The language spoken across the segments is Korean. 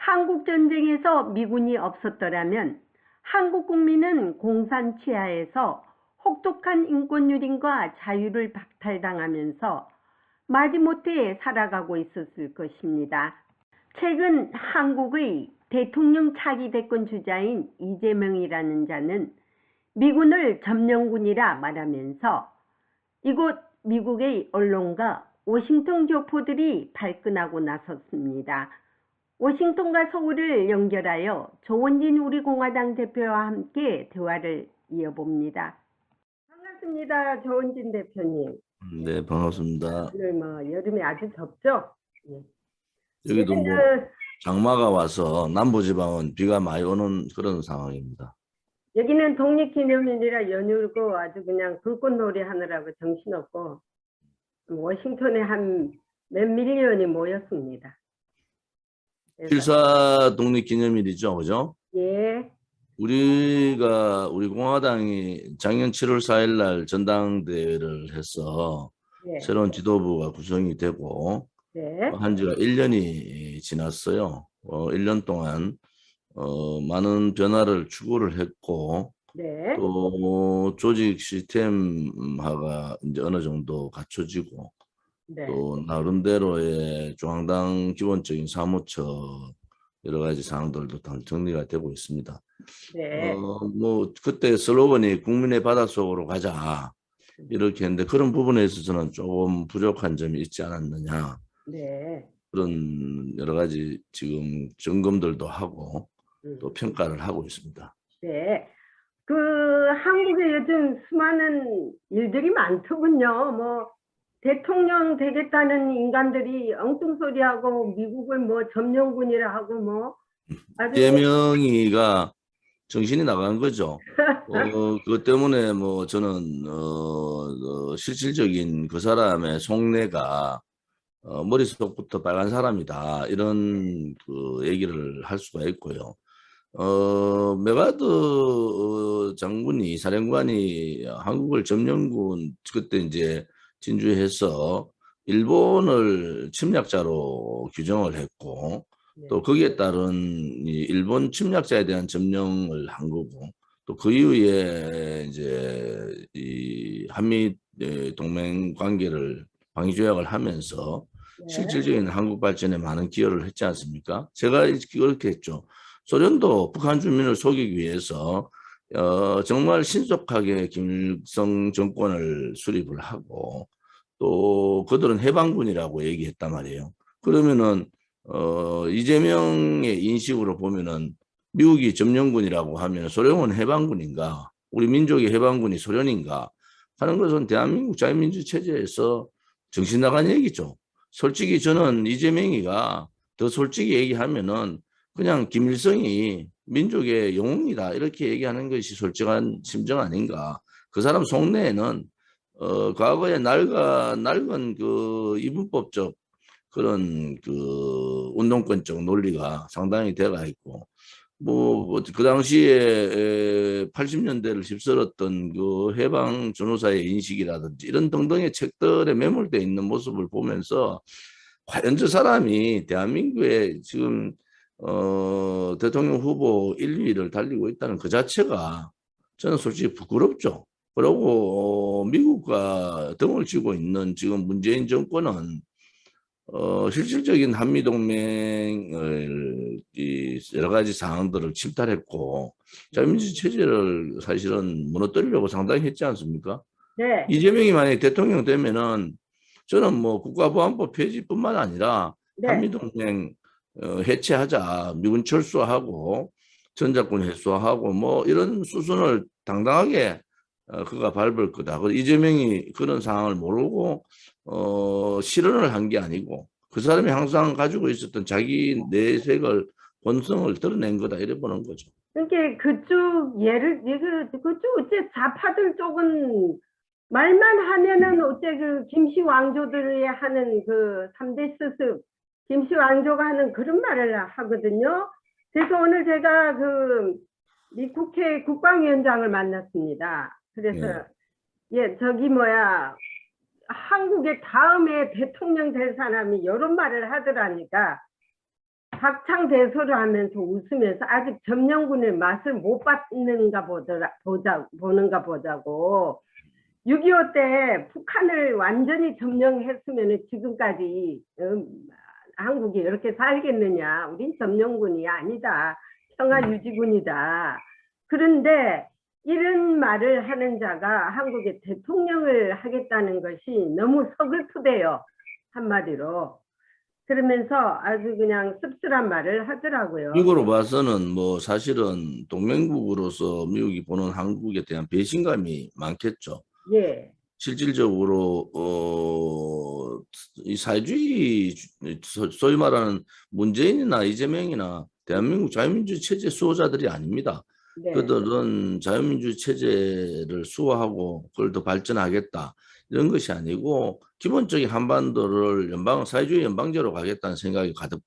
한국 전쟁에서 미군이 없었더라면 한국 국민은 공산 치하에서 혹독한 인권 유린과 자유를 박탈당하면서 마지못해 살아가고 있었을 것입니다. 최근 한국의 대통령 차기 대권 주자인 이재명이라는 자는 미군을 점령군이라 말하면서 이곳 미국의 언론과 워싱턴 교포들이 발끈하고 나섰습니다. 워싱턴과 서울을 연결하여 조원진 우리공화당 대표와 함께 대화를 이어봅니다. 반갑습니다. 조원진 대표님. 네, 반갑습니다. 오늘 여름이 아주 덥죠? 예. 여기도 장마가 와서 남부지방은 비가 많이 오는 그런 상황입니다. 여기는 독립기념일이라 연휴고 아주 그냥 불꽃놀이 하느라고 정신없고 워싱턴에 한 몇 밀리언이 모였습니다. 7.4 독립기념일이죠, 그죠? 예. 우리 공화당이 작년 7월 4일 날 전당대회를 해서 네. 새로운 지도부가 구성이 되고 네. 한 지가 1년이 지났어요. 1년 동안 많은 변화를 추구를 했고 네. 또 조직 시스템화가 이제 어느 정도 갖춰지고 네. 또 나름대로의 중앙당 기본적인 사무처 여러 가지 사항들도 다 정리가 되고 있습니다. 네. 그때 슬로건이 국민의 바닷속으로 가자 이렇게 했는데 그런 부분에 있어서는 조금 부족한 점이 있지 않았느냐. 네. 그런 여러 가지 지금 점검들도 하고 또 평가를 하고 있습니다. 네. 한국에 요즘 수많은 일들이 많더군요. 대통령 되겠다는 인간들이 엉뚱소리하고 미국을 점령군이라 하고 아주 이재명이가 정신이 나간 거죠. 그것 때문에 저는 실질적인 그 사람의 속내가 머릿속부터 빨간 사람이다 이런 그 얘기를 할 수가 있고요. 메가드 장군이 사령관이 한국을 점령군 그때 이제 진주해서 일본을 침략자로 규정을 했고 또 거기에 따른 일본 침략자에 대한 점령을 한 거고 또 그 이후에 이제 이 한미 동맹 관계를 방위 조약을 하면서 실질적인 한국 발전에 많은 기여를 했지 않습니까? 제가 그렇게 했죠. 소련도 북한 주민을 속이기 위해서 정말 신속하게 김일성 정권을 수립을 하고 또 그들은 해방군이라고 얘기했단 말이에요. 그러면은 이재명의 인식으로 보면은 미국이 점령군이라고 하면 소련은 해방군인가 우리 민족의 해방군이 소련인가 하는 것은 대한민국 자유민주 체제에서 정신 나간 얘기죠. 솔직히 저는 이재명이가 더 솔직히 얘기하면은 그냥 김일성이 민족의 영웅이다 이렇게 얘기하는 것이 솔직한 심정 아닌가. 그 사람 속내에는 과거에 낡은 그 이분법적 그런 그 운동권적 논리가 상당히 돼가 있고 그 당시에 80년대를 휩쓸었던 그 해방 전후사의 인식이라든지 이런 등등의 책들에 매몰되어 있는 모습을 보면서 과연 저 사람이 대한민국에 지금 대통령 후보 1, 2위를 달리고 있다는 그 자체가 저는 솔직히 부끄럽죠. 그리고 미국과 등을 쥐고 있는 지금 문재인 정권은 실질적인 한미동맹을 여러 가지 사항들을 침탈했고 자유민주 체제를 사실은 무너뜨리려고 상당히 했지 않습니까? 네. 이재명이 만약에 대통령 되면은 저는 국가보안법 폐지뿐만 아니라 한미동맹 해체하자, 미군 철수하고 전작권 해소하고 이런 수순을 당당하게 그가 밟을 거다. 이재명이 그런 상황을 모르고 실언을 한 게 아니고 그 사람이 항상 가지고 있었던 자기 내색을 본성을 드러낸 거다 이래 보는 거죠. 그러니까 그쪽 그쪽 어째 좌파들 쪽은 말만 하면은 어째 그 김씨 왕조들이 하는 그 3대 스승 김씨 왕조가 하는 그런 말을 하거든요. 그래서 오늘 제가 미 국회 국방위원장을 만났습니다. 그래서 한국의 다음에 대통령 될 사람이 이런 말을 하더라니까 박창대소를 하면서 웃으면서 아직 점령군의 맛을 못 보는가 보자고. 6.25 때 북한을 완전히 점령했으면 지금까지 한국이 이렇게 살겠느냐. 우린 점령군이 아니다. 평화유지군이다. 그런데 이런 말을 하는 자가 한국의 대통령을 하겠다는 것이 너무 서글프대요. 한마디로. 그러면서 아주 그냥 씁쓸한 말을 하더라고요. 미국으로 봐서는 뭐 사실은 동맹국으로서 미국이 보는 한국에 대한 배신감이 많겠죠. 예. 실질적으로 이 사회주의 소위 말하는 문재인이나 이재명이나 대한민국 자유민주주의 체제 수호자들이 아닙니다. 네. 그들은 자유민주주의 체제를 수호하고 그걸 더 발전하겠다 이런 것이 아니고 기본적인 한반도를 사회주의 연방제로 가겠다는 생각이 가득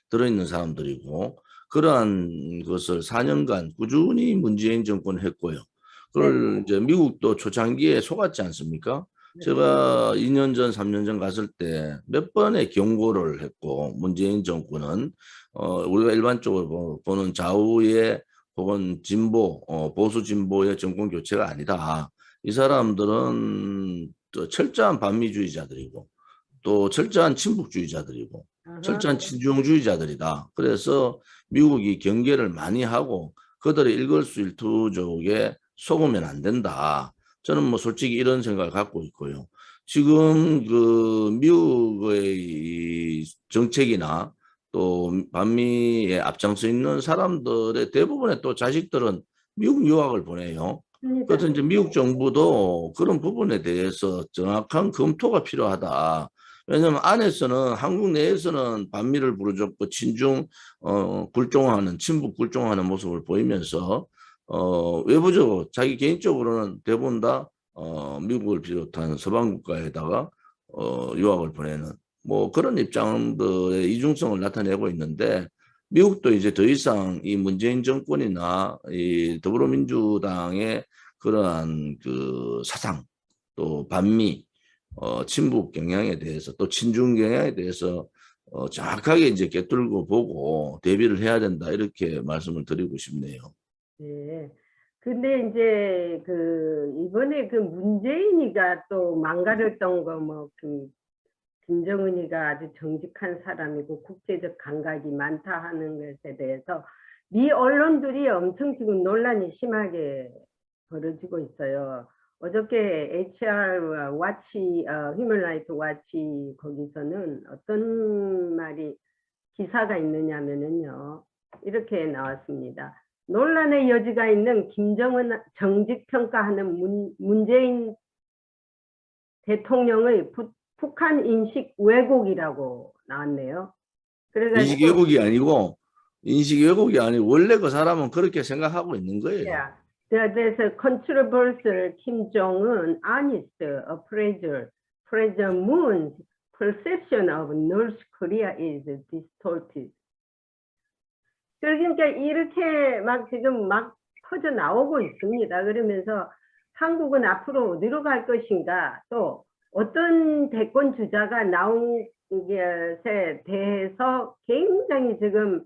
들어있는 사람들이고 그러한 것을 4년간 꾸준히 문재인 정권을 했고요. 그걸 이제 미국도 초창기에 속았지 않습니까? 제가 2년 전, 3년 전 갔을 때 몇 번의 경고를 했고 문재인 정권은 우리가 일반적으로 보는 좌우의 혹은 진보, 보수 진보의 정권 교체가 아니다. 이 사람들은 또 철저한 반미주의자들이고 또 철저한 친북주의자들이고 철저한 친중주의자들이다. 그래서 미국이 경계를 많이 하고 그들의 일거수일투족에 속으면 안 된다. 저는 뭐 솔직히 이런 생각을 갖고 있고요. 지금 그 미국의 정책이나 또 반미에 앞장서 있는 사람들의 대부분의 또 자식들은 미국 유학을 보내요. 그래서 이제 미국 정부도 그런 부분에 대해서 정확한 검토가 필요하다. 왜냐하면 안에서는 한국 내에서는 반미를 부르짖고 친중 굴종하는 친북 굴종하는 모습을 보이면서 외부적으로 자기 개인적으로는 대부분 다 미국을 비롯한 서방 국가에다가 유학을 보내는 뭐 그런 입장들의 이중성을 나타내고 있는데 미국도 이제 더 이상 이 문재인 정권이나 이 더불어민주당의 그러한 그 사상 또 반미 친북 경향에 대해서 또 친중 경향에 대해서 정확하게 이제 꿰뚫고 보고 대비를 해야 된다 이렇게 말씀을 드리고 싶네요. 네. 근데 이제 이번에 문재인이가 또 망가졌던 거 뭐 김정은이가 아주 정직한 사람이고 국제적 감각이 많다 하는 것에 대해서 미 언론들이 엄청 지금 논란이 심하게 벌어지고 있어요. 어저께 HR 와치, 휴먼 라이트 와치 거기서는 어떤 말이 기사가 있느냐면은요. 이렇게 나왔습니다. 논란의 여지가 있는 김정은 정직평가하는 문재인 대통령의 북한 인식 왜곡이라고 나왔네요. 인식 왜곡이 아니고 원래 그 사람은 그렇게 생각하고 있는 거예요. Yeah. There's a controversial Kim Jong-un honest appraisal. President Moon's perception of North Korea is distorted. 그러니까 이렇게 지금 퍼져 나오고 있습니다. 그러면서 한국은 앞으로 어디로 갈 것인가, 또 어떤 대권 주자가 나온 것에 대해서 굉장히 지금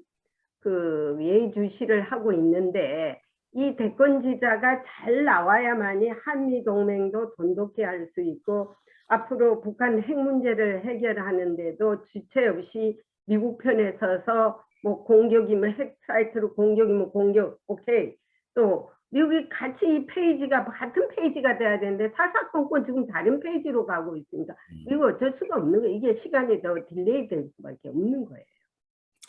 예의주시를 하고 있는데 이 대권 주자가 잘 나와야만이 한미 동맹도 돈독히 할 수 있고 앞으로 북한 핵 문제를 해결하는데도 주체 없이 미국 편에 서서 뭐 공격이면 핵 사이트로 공격이면 공격, 오케이. 또 미국이 같이 이 페이지가 같은 페이지가 돼야 되는데 사사건건 지금 다른 페이지로 가고 있습니다. 이거 어쩔 수가 없는 거예요. 이게 시간이 더 딜레이 될 수밖에 없는 거예요.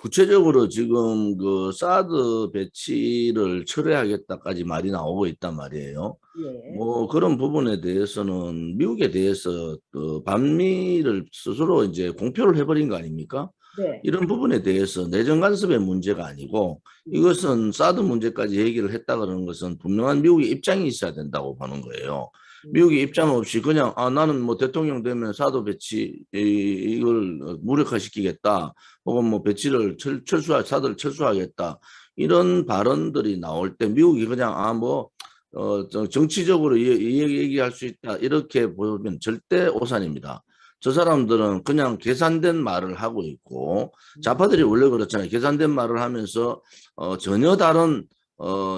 구체적으로 지금 그 사드 배치를 철회하겠다까지 말이 나오고 있단 말이에요. 예. 뭐 그런 부분에 대해서는 미국에 대해서 반미를 스스로 이제 공표를 해버린 거 아닙니까? 네. 이런 부분에 대해서 내정 간섭의 문제가 아니고 이것은 사드 문제까지 얘기를 했다 그러는 것은 분명한 미국의 입장이 있어야 된다고 보는 거예요. 미국의 입장 없이 그냥 나는 뭐 대통령 되면 사드 배치 이걸 무력화시키겠다 혹은 뭐 배치를 사드를 철수하겠다 이런 발언들이 나올 때 미국이 그냥 정치적으로 얘기할 수 있다 이렇게 보면 절대 오산입니다. 저 사람들은 그냥 계산된 말을 하고 있고, 좌파들이 원래 그렇잖아요. 계산된 말을 하면서 전혀 다른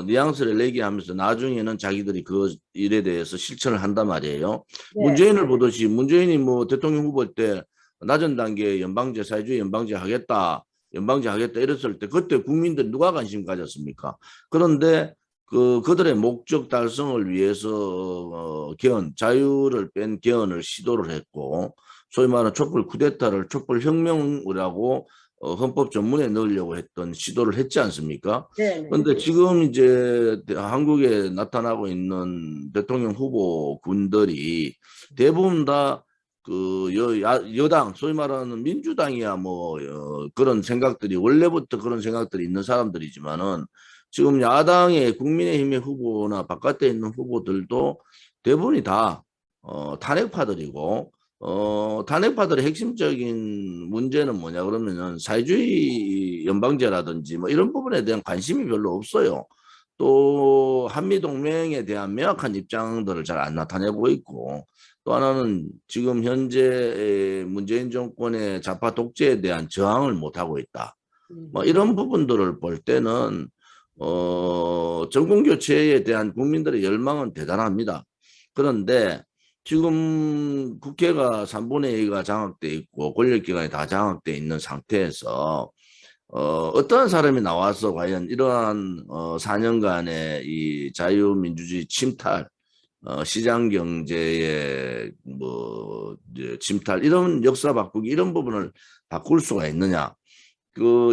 뉘앙스를 얘기하면서 나중에는 자기들이 그 일에 대해서 실천을 한단 말이에요. 네. 문재인을 보듯이 문재인이 뭐 대통령 후보 때 낮은 단계 연방제, 사회주의 연방제 하겠다, 연방제 하겠다 이랬을 때 그때 국민들 누가 관심 가졌습니까? 그런데 그들의 목적 달성을 위해서 자유를 뺀 개헌을 시도를 했고, 소위 말하는 촛불 쿠데타를 촛불 혁명이라고 헌법 전문에 넣으려고 했던 시도를 했지 않습니까? 네. 그런데 지금 이제 한국에 나타나고 있는 대통령 후보 군들이 대부분 다 그 여당, 소위 말하는 민주당이야 뭐 그런 생각들이 원래부터 그런 생각들이 있는 사람들이지만은 지금 야당의 국민의힘의 후보나 바깥에 있는 후보들도 대부분이 다 탄핵파들이고 탄핵파들의 핵심적인 문제는 뭐냐 그러면은 사회주의 연방제라든지 뭐 이런 부분에 대한 관심이 별로 없어요. 또 한미동맹에 대한 명확한 입장들을 잘 안 나타내고 있고, 또 하나는 지금 현재 문재인 정권의 좌파 독재에 대한 저항을 못하고 있다. 뭐 이런 부분들을 볼 때는 정권 교체에 대한 국민들의 열망은 대단합니다. 그런데 지금 국회가 3분의 2가 장악돼 있고 권력기관이 다 장악돼 있는 상태에서 어떠한 사람이 나와서 과연 이러한 4년간의 이 자유민주주의 침탈, 시장 경제의 뭐 이제 침탈 이런 역사 바꾸기 이런 부분을 바꿀 수가 있느냐?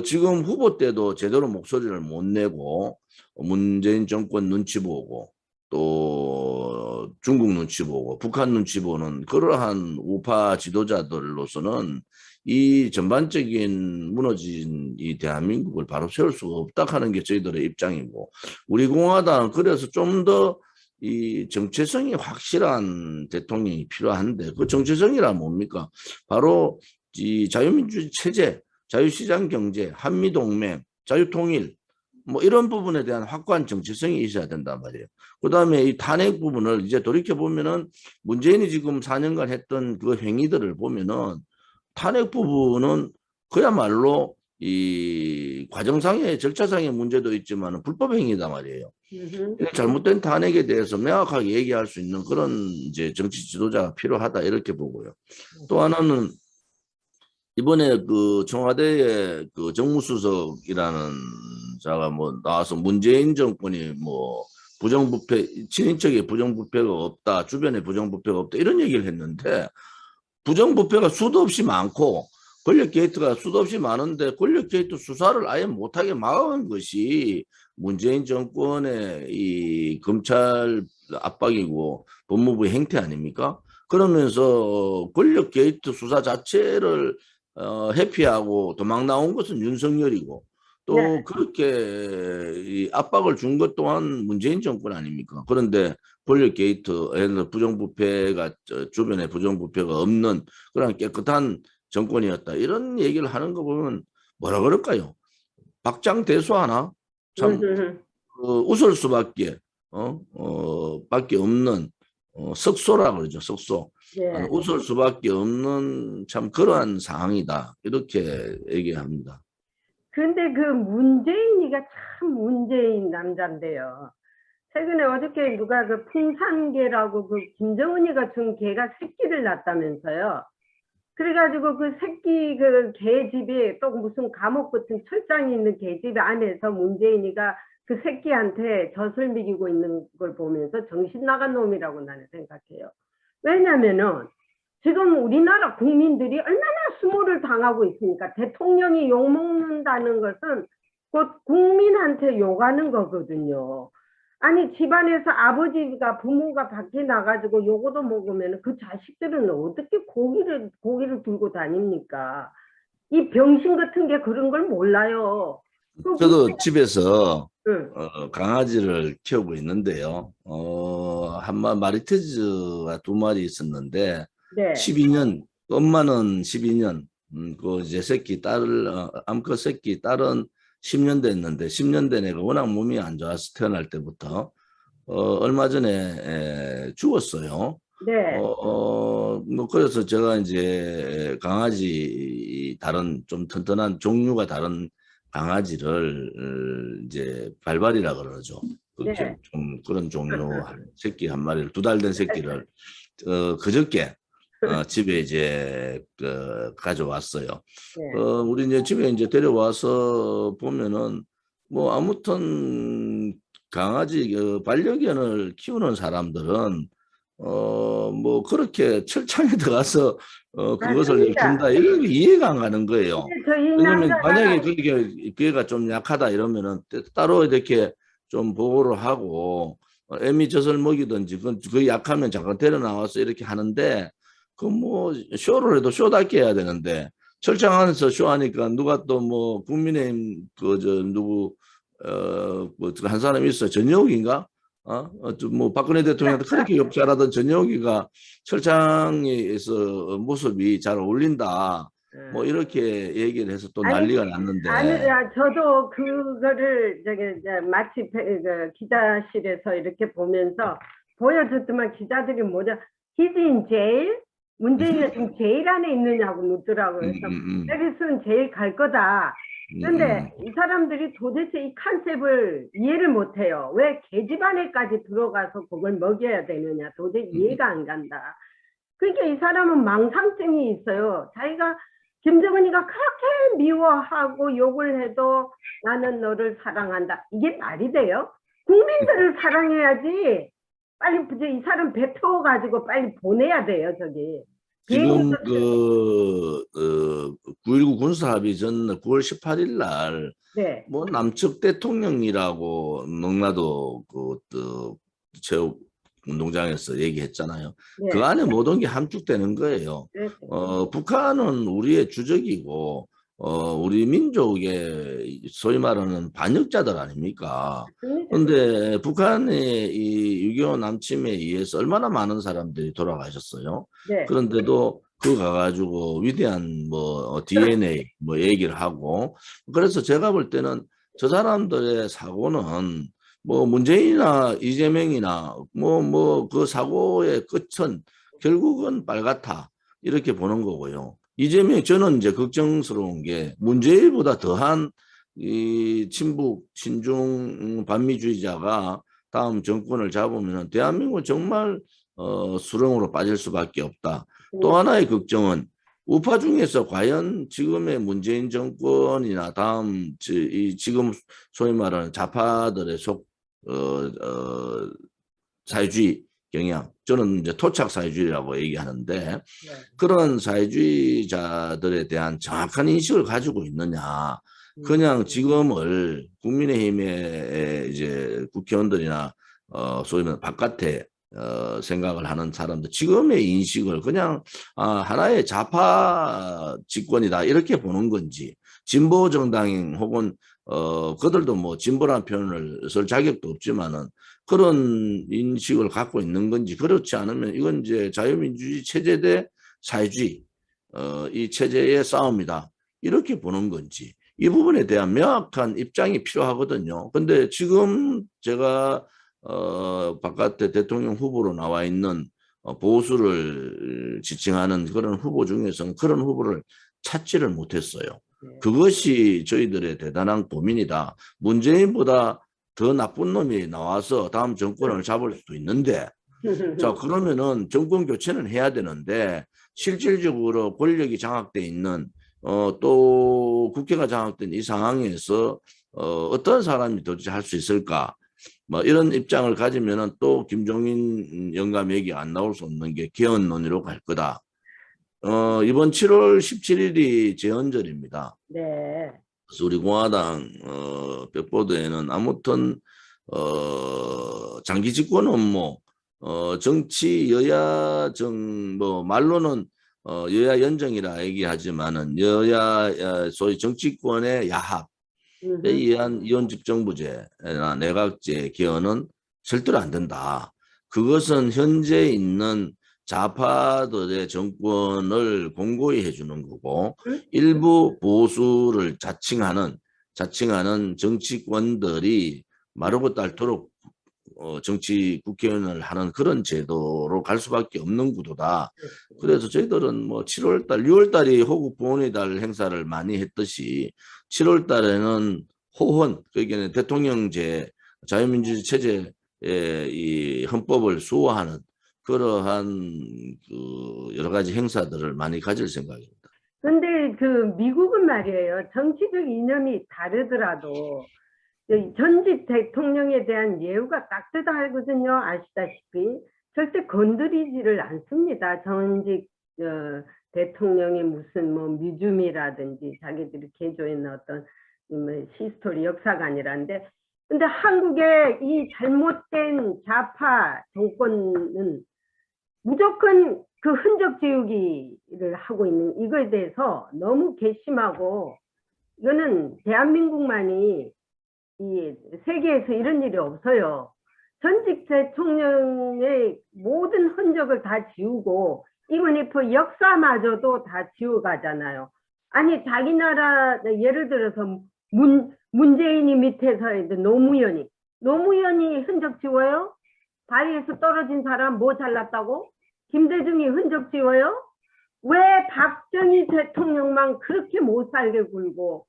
지금 후보 때도 제대로 목소리를 못 내고 문재인 정권 눈치 보고 또 중국 눈치 보고 북한 눈치 보는 그러한 우파 지도자들로서는 이 전반적인 무너진 이 대한민국을 바로 세울 수가 없다 하는 게 저희들의 입장이고, 우리 공화당은 그래서 좀 더 이 정체성이 확실한 대통령이 필요한데, 그 정체성이란 뭡니까? 바로 이 자유민주주의 체제, 자유시장 경제, 한미동맹, 자유통일 뭐 이런 부분에 대한 확고한 정체성이 있어야 된단 말이에요. 그다음에 이 탄핵 부분을 이제 돌이켜 보면은 문재인이 지금 4년간 했던 그 행위들을 보면은 탄핵 부분은 그야말로 이 과정상의 절차상의 문제도 있지만 불법 행위다 말이에요. 잘못된 탄핵에 대해서 명확하게 얘기할 수 있는 그런 이제 정치 지도자가 필요하다 이렇게 보고요. 또 하나는 이번에 그 청와대의 그 정무수석이라는 자가 뭐 나와서 문재인 정권이 뭐 부정부패, 친인척에 부정부패가 없다, 주변에 부정부패가 없다 이런 얘기를 했는데, 부정부패가 수도 없이 많고 권력 게이트가 수도 없이 많은데 권력 게이트 수사를 아예 못하게 막은 것이 문재인 정권의 이 검찰 압박이고 법무부의 행태 아닙니까? 그러면서 권력 게이트 수사 자체를 회피하고 도망 나온 것은 윤석열이고, 또 네. 그렇게 이 압박을 준 것 또한 문재인 정권 아닙니까? 그런데 권력 게이트, 부정부패가 주변에 부정부패가 없는 그런 깨끗한 정권이었다 이런 얘기를 하는 거 보면 뭐라 그럴까요? 박장대소하나 참 웃을 수밖에 밖에 없는 석소라 그러죠. 석소. 네. 웃을 수밖에 없는 참 그러한 상황이다 이렇게 얘기합니다. 근데 그 문재인이가 참 문재인 남자인데요. 최근에 어저께 누가 그 풍산개라고 그 김정은이가 준 개가 새끼를 낳았다면서요. 그래가지고 그 새끼 그 개집이 또 무슨 감옥 같은 철장이 있는 개집 안에서 문재인이가 그 새끼한테 젖을 먹이고 있는 걸 보면서 정신 나간 놈이라고 나는 생각해요. 왜냐면은 지금 우리나라 국민들이 얼마나 수모를 당하고 있으니까 대통령이 욕먹는다는 것은 곧 국민한테 욕하는 거거든요. 아니 집안에서 아버지가 부모가 밖에 나가지고 요거도 먹으면 그 자식들은 어떻게 고기를 들고 다닙니까? 이 병신 같은 게 그런 걸 몰라요. 저도 집에서 응. 강아지를 키우고 있는데요. 마리테즈가 2마리 있었는데 네. 12년, 엄마는 12년, 그 이제 새끼 암컷 새끼 딸은 10년 됐는데 10년 된 애가 워낙 몸이 안 좋아서 태어날 때부터 얼마 전에 죽었어요. 네. 뭐 그래서 제가 이제 강아지 다른 좀 튼튼한 종류가 다른 강아지를 이제 발발이라 그러죠. 네. 좀 그런 종류 새끼 한 마리를 2달 된 새끼를 그저께 집에 이제 가져왔어요. 네. 우리 이제 집에 이제 데려와서 보면은 뭐 아무튼 강아지 반려견을 키우는 사람들은 뭐 그렇게 철창에 들어가서 그것을 맞습니다. 준다 이거 이해가 안 가는 거예요. 근데 저희 왜냐면 만약에 남자가 그게 걔가 좀 약하다 이러면은 따로 이렇게 좀 보호를 하고 애미젖을 먹이든지 그 약하면 잠깐 데려 나와서 이렇게 하는데 그 뭐 쇼를 해도 쇼답게 해야 되는데 철장 안에서 쇼하니까 누가 또 뭐 국민의힘 그 저 누구 뭐 한 사람이 있어요. 전용인가? 뭐 박근혜 대통령한테 그렇게 욕잘하던 전용기가 철장에서 모습이 잘 어울린다. 뭐 이렇게 얘기를 해서 또 아니, 난리가 아니, 났는데 저도 그거를 저기 이제 마치 그 기자실에서 이렇게 보면서 보여줬더만 기자들이 뭐냐, he's in jail? 문재인이 지금 제일 안에 있느냐고 묻더라고요. 음, 그래서 음, 페리스는 제일 갈 거다. 음. 근데 이 사람들이 도대체 이 컨셉을 이해를 못해요. 왜 계집 안에까지 들어가서 그걸 먹여야 되느냐. 도저히 이해가 안 간다. 그러니까 이 사람은 망상증이 있어요. 자기가 김정은이가 그렇게 미워하고 욕을 해도 나는 너를 사랑한다. 이게 말이 돼요? 국민들을 사랑해야지. 빨리 이 사람 뱉어가지고 빨리 보내야 돼요, 저기. 지금 비행기도 9.19 군사합의 전 9월 18일 날 네, 뭐 남측 대통령이라고 농라도 체육 운동장에서 얘기했잖아요. 그 네, 안에 모든 게 함축되는 거예요. 그래서. 북한은 우리의 주적이고 우리 민족의 소위 말하는 반역자들 아닙니까? 맞습니다. 그런데 북한의 이 6.25 남침에 의해서 얼마나 많은 사람들이 돌아가셨어요. 네. 그런데도 그 가가지고 위대한 뭐 DNA 뭐 얘기를 하고 그래서 제가 볼 때는 저 사람들의 사고는 뭐 문재인이나 이재명이나 뭐 그 사고의 끝은 결국은 빨갛다 이렇게 보는 거고요. 이재명 저는 이제 걱정스러운 게 문재인보다 더한 이 친북 친중 반미주의자가 다음 정권을 잡으면 대한민국 정말 수렁으로 빠질 수밖에 없다. 또 하나의 걱정은 우파 중에서 과연 지금의 문재인 정권이나 다음 지금 소위 말하는 좌파들의 사회주의 경향, 저는 이제 토착 사회주의라고 얘기하는데 네. 그런 사회주의자들에 대한 정확한 인식을 가지고 있느냐. 그냥 지금을 국민의힘의 이제 국회의원들이나 소위 말하는 바깥에 생각을 하는 사람들 지금의 인식을 그냥 하나의 좌파 집권이다 이렇게 보는 건지 진보 정당인 혹은 그들도 뭐 진보라는 표현을 쓸 자격도 없지만은 그런 인식을 갖고 있는 건지 그렇지 않으면 이건 이제 자유민주주의 체제 대 사회주의 이 체제의 싸움이다 이렇게 보는 건지 이 부분에 대한 명확한 입장이 필요하거든요. 근데 지금 제가 바깥에 대통령 후보로 나와 있는 보수를 지칭하는 그런 후보 중에서는 그런 후보를 찾지를 못했어요. 그것이 저희들의 대단한 고민이다. 문재인보다 더 나쁜 놈이 나와서 다음 정권을 잡을 수도 있는데 자 그러면은 정권 교체는 해야 되는데 실질적으로 권력이 장악돼 있는 또 국회가 장악된 이 상황에서 어떤 사람이 도대체 할 수 있을까? 뭐 이런 입장을 가지면은 또 김종인 영감 얘기 안 나올 수 없는 게 개헌 논의로 갈 거다. 이번 7월 17일이 제헌절입니다. 네. 그래서 우리 공화당 벽보도에는 아무튼 장기 집권 업무 정치 여야 뭐 말로는 여야 연정이라 얘기하지만은 여야 소위 정치권의 야합에 의한 이원 집정부제나 내각제 개헌은 절대로 안 된다. 그것은 현재 있는 좌파들의 정권을 공고히 해주는 거고 일부 보수를 자칭하는 정치권들이 마르고 닳도록 정치 국회의원을 하는 그런 제도로 갈 수밖에 없는 구도다. 그래서 저희들은 뭐 7월달, 6월달이 호국 부원의 달 행사를 많이 했듯이 7월달에는 호헌, 그러니까 대통령제, 자유민주주의 체제의 이 헌법을 수호하는 그러한 그 여러 가지 행사들을 많이 가질 생각입니다. 근데 그 미국은 말이에요. 정치적 이념이 다르더라도 전직 대통령에 대한 예우가 따뜻하거든요. 아시다시피 절대 건드리지를 않습니다. 전직 대통령이 무슨 뭐 뮤즘이라든지 자기들이 개조했는 어떤 히스토리 역사관이라는데, 근데 한국의 이 잘못된 좌파 정권은 무조건 그 흔적 지우기를 하고 있는 이거에 대해서 너무 괘씸하고, 이거는 대한민국만이 이 세계에서 이런 일이 없어요. 전직 대통령의 모든 흔적을 다 지우고 이번에 역사마저도 다 지워가잖아요. 아니 자기 나라 예를 들어서 문재인이 밑에서 노무현이 흔적 지워요? 바위에서 떨어진 사람 뭐 잘났다고? 김대중이 흔적 지워요? 왜 박정희 대통령만 그렇게 못 살게 굴고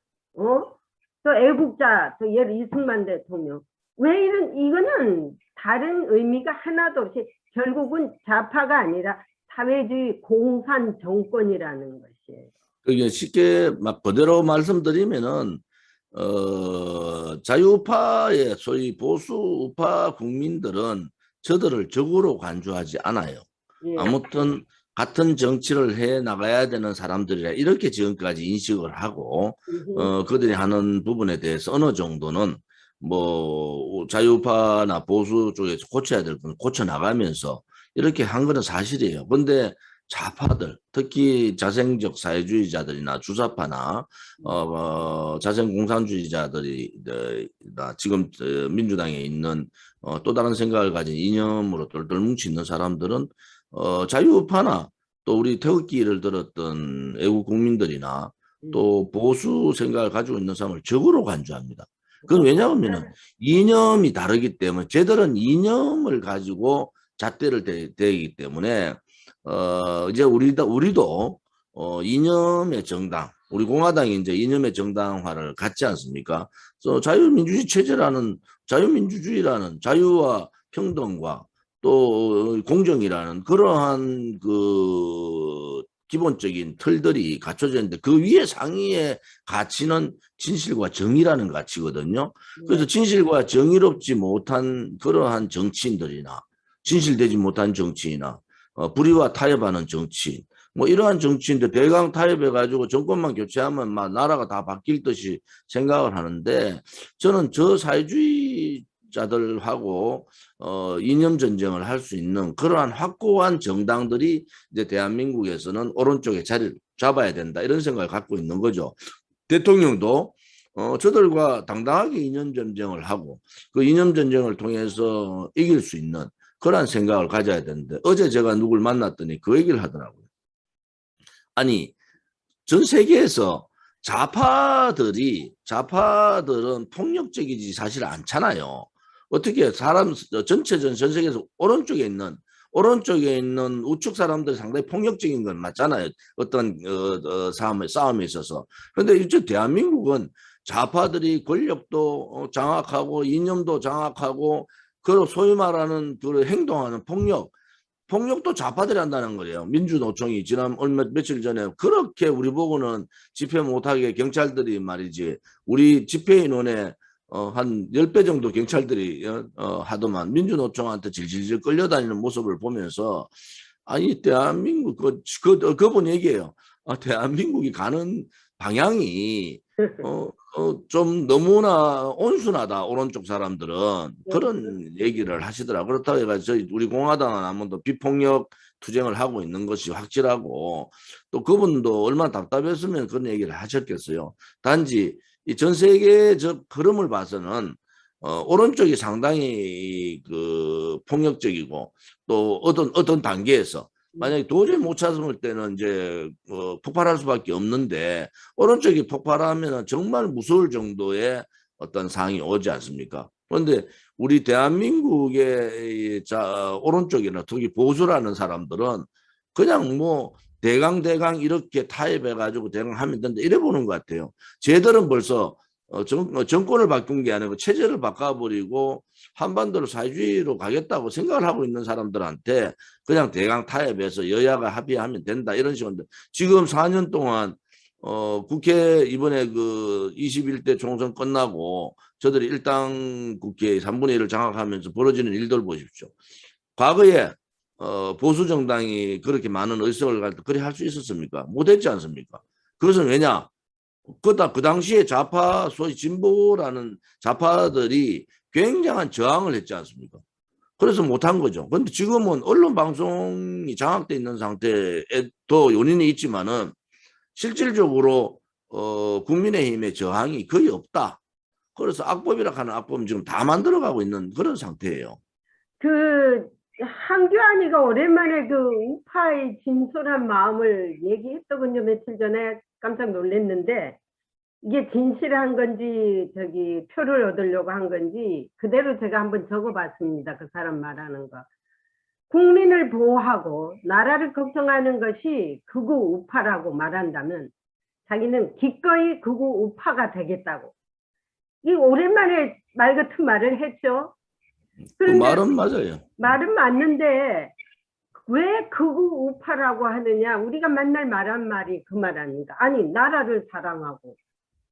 또 애국자, 또 예를 이승만 대통령. 왜 이거는 다른 의미가 하나도 없이 결국은 좌파가 아니라 사회주의 공산 정권이라는 것이에요. 그게 쉽게 막 그대로 말씀드리면은 자유파의 소위 보수 우파 국민들은 저들을 적으로 간주하지 않아요. 예. 아무튼 같은 정치를 해 나가야 되는 사람들이라 이렇게 지금까지 인식을 하고 그들이 하는 부분에 대해서 어느 정도는 뭐 자유파나 보수 쪽에서 고쳐야 될 부분 고쳐 나가면서 이렇게 한 거는 사실이에요. 근데 좌파들, 특히 자생적 사회주의자들이나 주사파나 자생공산주의자들이 지금 민주당에 있는 또 다른 생각을 가진 이념으로 똘똘 뭉치 있는 사람들은 자유파나 또 우리 태극기를 들었던 애국 국민들이나 또 보수 생각을 가지고 있는 사람을 적으로 간주합니다. 그건 왜냐하면 이념이 다르기 때문에 쟤들은 이념을 가지고 잣대를 대기 때문에 이제 우리도 이념의 정당, 우리 공화당이 이제 이념의 정당화를 갖지 않습니까? 그래서 자유민주주의 체제라는 자유민주주의라는 자유와 평등과 또 공정이라는 그러한 그 기본적인 틀들이 갖춰져 있는데 그 위에 상위의 가치는 진실과 정의라는 가치거든요. 그래서 진실과 정의롭지 못한 그러한 정치인들이나 진실되지 못한 정치인이나 불의와 타협하는 정치인 뭐 이러한 정치인들 대강 타협해가지고 정권만 교체하면 막 나라가 다 바뀔 듯이 생각을 하는데 저는 저 사회주의자들하고 이념 전쟁을 할 수 있는 그러한 확고한 정당들이 이제 대한민국에서는 오른쪽에 자리를 잡아야 된다 이런 생각을 갖고 있는 거죠. 대통령도 저들과 당당하게 이념 전쟁을 하고 그 이념 전쟁을 통해서 이길 수 있는 그런 생각을 가져야 되는데 어제 제가 누굴 만났더니 그 얘기를 하더라고요. 아니 전 세계에서 좌파들은 폭력적이지 사실 않잖아요. 어떻게 사람 전 세계에서 오른쪽에 있는 우측 사람들 상당히 폭력적인 건 맞잖아요. 어떤 싸움에 있어서. 그런데 이제 대한민국은 좌파들이 권력도 장악하고 이념도 장악하고 그 소위 말하는 그 행동하는 폭력도 좌파들이 한다는 거예요. 민주노총이 지난 며칠 전에 그렇게 우리 보고는 집회 못하게 경찰들이 말이지 우리 집회인원의 한 10배 정도 경찰들이 하더만 민주노총한테 질질질 끌려다니는 모습을 보면서 아니 대한민국 그분 얘기예요. 대한민국이 가는 방향이 좀 너무나 온순하다 오른쪽 사람들은 그런 얘기를 하시더라고요. 그렇다고 해가지고 우리 공화당은 아무도 비폭력 투쟁을 하고 있는 것이 확실하고 또 그분도 얼마나 답답했으면 그런 얘기를 하셨겠어요. 단지 이 전 세계적 흐름을 봐서는 오른쪽이 상당히 그 폭력적이고 또 어떤 단계에서 만약에 도저히 못 찾을 때는 이제 폭발할 수밖에 없는데 오른쪽이 폭발하면 정말 무서울 정도의 어떤 상황이 오지 않습니까? 그런데 우리 대한민국의 오른쪽이나 특히 보수라는 사람들은 그냥 뭐 대강 이렇게 타협해가지고 대강 하면 된다 이래 보는 것 같아요. 쟤들은 벌써 정권을 바꾼 게 아니고 체제를 바꿔버리고 한반도를 사회주의로 가겠다고 생각을 하고 있는 사람들한테 그냥 대강 타협해서 여야가 합의하면 된다 이런 식으로 지금 4년 동안 국회 이번에 그 21대 총선 끝나고 저들이 일당 국회 3분의 1을 장악하면서 벌어지는 일들 보십시오. 과거에 보수 정당이 그렇게 많은 의석을 갈 때 그래 할 수 있었습니까? 못했지 않습니까? 그것은 왜냐? 그 당시에 좌파 소위 진보라는 좌파들이 굉장한 저항을 했지 않습니까? 그래서 못한 거죠. 그런데 지금은 언론 방송이 장악돼 있는 상태에도 요인이 있지만은 실질적으로 국민의힘의 저항이 거의 없다. 그래서 악법이라 하는 악법은 지금 다 만들어가고 있는 그런 상태예요. 그 한교안이가 오랜만에 그 우파의 진솔한 마음을 얘기했더군요. 며칠 전에 깜짝 놀랐는데 이게 진실한 건지 저기 표를 얻으려고 한 건지 그대로 제가 한번 적어봤습니다. 그 사람 말하는 거. 국민을 보호하고 나라를 걱정하는 것이 극우 우파라고 말한다면 자기는 기꺼이 극우 우파가 되겠다고. 이 오랜만에 말 같은 말을 했죠. 그 말은 맞아요. 말은 맞는데 왜 극우 우파라고 하느냐. 우리가 맨날 말한 말이 그 말 아닙니까. 아니 나라를 사랑하고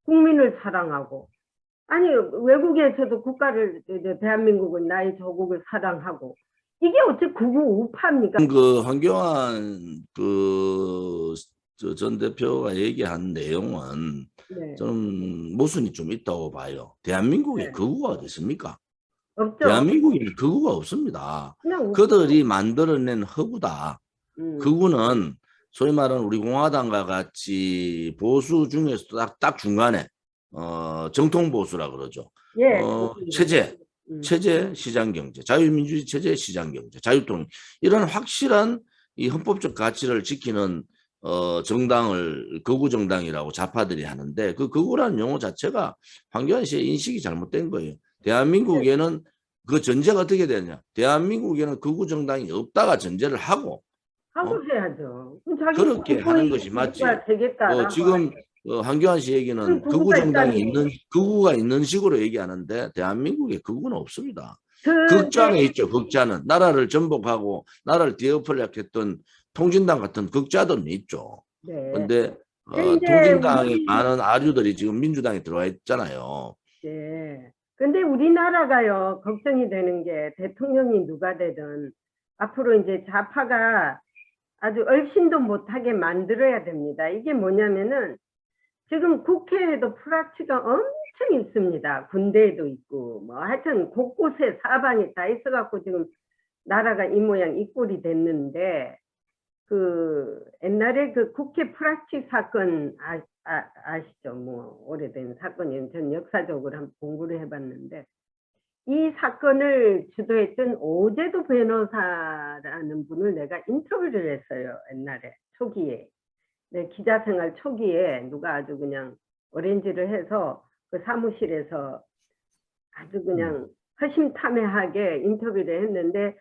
국민을 사랑하고 아니 외국에서도 국가를 대한민국은 나의 조국을 사랑하고 이게 어째 극우 우파입니까? 그 황교안 그 전 대표가 얘기한 내용은 네. 저는 모순이 좀 있다고 봐요. 대한민국에 네. 극우가 어디 있습니까? 없죠. 대한민국에는 극우가 없습니다. 그냥 그들이 만들어낸 허구다. 음. 극우는 소위 말하는 우리 공화당과 같이 보수 중에서도 딱 중간에 정통 보수라 그러죠. 예. 체제 시장경제, 자유민주주의 체제 시장경제, 자유통일 이런 확실한 이 헌법적 가치를 지키는 정당을 극우 정당이라고 좌파들이 하는데 그 극우라는 용어 자체가 황교안 씨의 인식이 잘못된 거예요. 대한민국에는 그 전제가 어떻게 되냐? 대한민국에는 극우 정당이 없다가 전제를 하고 해야죠. 그렇게 하는 것이 맞지. 지금 황교안 씨 얘기는 극우 정당이 극우가 있는 식으로 얘기하는데 대한민국에 극우는 없습니다. 극좌는 있죠. 극좌는 나라를 전복하고 나라를 뒤엎으려고 했던 통진당 같은 극좌들은 있죠. 그런데 통진당의 많은 아류들이 지금 민주당에 들어와 있잖아요. 네. 근데 우리나라가요 걱정이 되는 게 대통령이 누가 되든 앞으로 이제 좌파가 아주 얼씬도 못하게 만들어야 됩니다. 이게 뭐냐면은 지금 국회에도 프락치가 엄청 있습니다. 군대에도 있고 뭐 하여튼 곳곳에 사방이 다 있어갖고 지금 나라가 이 모양 이 꼴이 됐는데 그 옛날에 그 국회 프락치 사건 아시죠? 뭐 오래된 사건이 전 역사적으로 한번 공부를 해봤는데 이 사건을 주도했던 오제도 변호사라는 분을 내가 인터뷰를 했어요. 옛날에 초기에 내 기자 생활 초기에 누가 아주 그냥 어레인지를 해서 그 사무실에서 아주 그냥 허심탄회하게 인터뷰를 했는데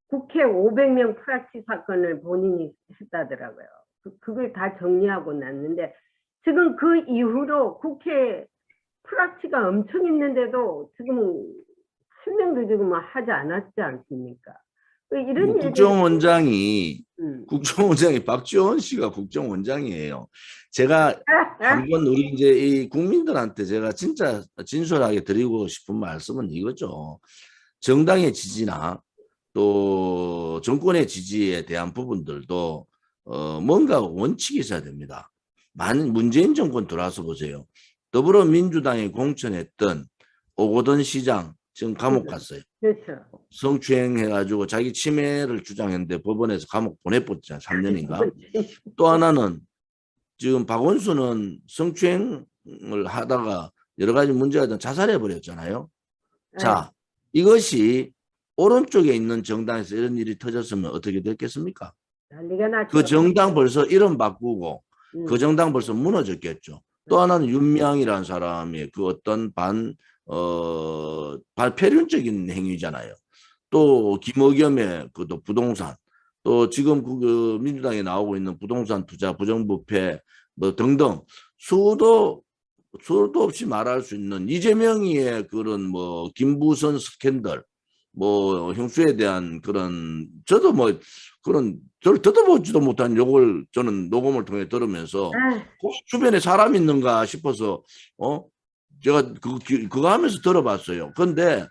국회 500명 프락치 사건을 본인이 했다더라고요. 그걸 다 정리하고 났는데 지금 그 이후로 국회 프락치가 엄청 있는데도 지금 실명도 지금 하지 않았지 않습니까? 이런 국정원장이 박지원 씨가 국정원장이에요. 제가 한번 우리 이제 이 국민들한테 제가 진짜 진솔하게 드리고 싶은 말씀은 이거죠. 정당의 지지나 또 정권의 지지에 대한 부분들도 뭔가 원칙이 있어야 됩니다. 문재인 정권 들어와서 보세요. 더불어민주당이 공천했던 오거돈 시장 지금 감옥 갔어요. 그렇죠. 성추행 해가지고 자기 치매를 주장했는데 법원에서 감옥 보내버렸잖아요. 3년인가. 또 하나는 지금 박원순은 성추행을 하다가 여러 가지 문제가 된 자살해버렸잖아요. 자, 이것이 오른쪽에 있는 정당에서 이런 일이 터졌으면 어떻게 됐겠습니까? 그 정당 벌써 이름 바꾸고 그 정당 벌써 무너졌겠죠. 또 하나는 윤미향이라는 사람이 그 어떤 반폐륜적인 행위잖아요. 또 김의겸의 그또 부동산, 또 지금 그 민주당에 나오고 있는 부동산 투자 부정부패 뭐 등등 수도 없이 말할 수 있는 이재명이의 그런 뭐 김부선 스캔들, 뭐 형수에 대한 그런 저도 뭐 그런 저를 듣어보지도 못한 욕을 저는 녹음을 통해 들으면서 아, 혹시 주변에 사람 있는가 싶어서 제가 그거 하면서 들어봤어요. 그런데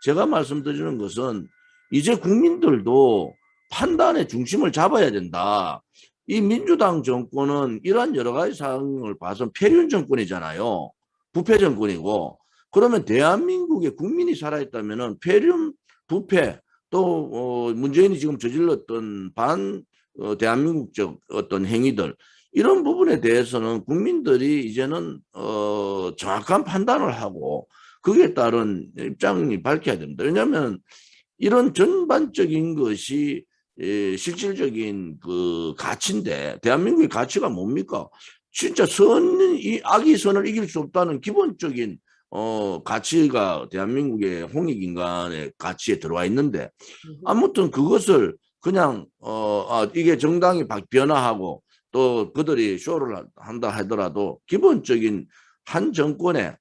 제가 말씀드리는 것은 이제 국민들도 판단의 중심을 잡아야 된다. 이 민주당 정권은 이러한 여러 가지 사항을 봐서 폐륜 정권이잖아요. 부패 정권이고. 그러면 대한민국의 국민이 살아있다면은 폐륜, 부패, 또 문재인이 지금 저질렀던 대한민국적 어떤 행위들 이런 부분에 대해서는 국민들이 이제는 정확한 판단을 하고 거기에 따른 입장이 밝혀야 됩니다. 왜냐하면 이런 전반적인 것이 실질적인 그 가치인데 대한민국의 가치가 뭡니까? 진짜 이 악이 선을 이길 수 없다는 기본적인 가치가 대한민국의 홍익인간의 가치에 들어와 있는데 아무튼 그것을 그냥 이게 정당이 변화하고 또 그들이 쇼를 한다 하더라도 기본적인 한 정권의